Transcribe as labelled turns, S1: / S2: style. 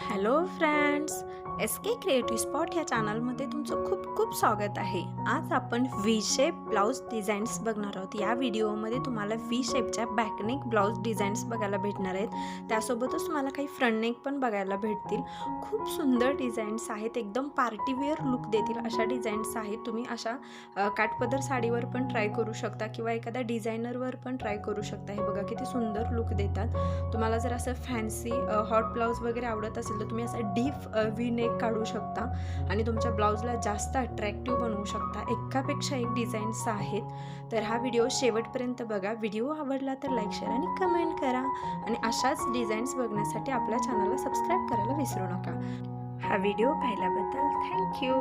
S1: Hello friends, S के creative spot ह्या चॅनलमध्ये तुमचं खूप खूप स्वागत आहे. आज आपण व्ही शेप ब्लाऊज डिझाईन्स बघणार आहोत. या व्हिडिओमध्ये तुम्हाला व्ही शेपच्या बॅकनेक ब्लाऊज डिझाईन्स बघायला भेटणार आहेत. त्यासोबतच तुम्हाला काही फ्रंट नेक पण बघायला भेटतील. खूप सुंदर डिझाईन्स आहेत, एकदम पार्टीवेअर लुक देतील अशा डिझाईन्स आहेत. तुम्ही अशा काठपदर साडीवर पण ट्राय करू शकता किंवा एखाद्या डिझायनरवर पण ट्राय करू शकता. हे बघा किती सुंदर लुक देतात. तुम्हाला जर असं फॅन्सी हॉट ब्लाऊज वगैरे आवडत असेल तर तुम्ही असं डीप व्ही नेक काढू शकता आणि तुमच्या ब्लाऊजला जास्त अट्रॅक्टिव्ह बनवू शकता. एकापेक्षा एक डिझाईन्स आहेत. तर हा व्हिडिओ शेवटपर्यंत बघा. व्हिडिओ आवडला तर लाईक, शेअर आणि कमेंट करा आणि अशाच डिझाईन्स बघण्यासाठी आपल्या चॅनलला सबस्क्राईब करायला विसरू नका. हा व्हिडिओ पाहिल्याबद्दल थँक्यू.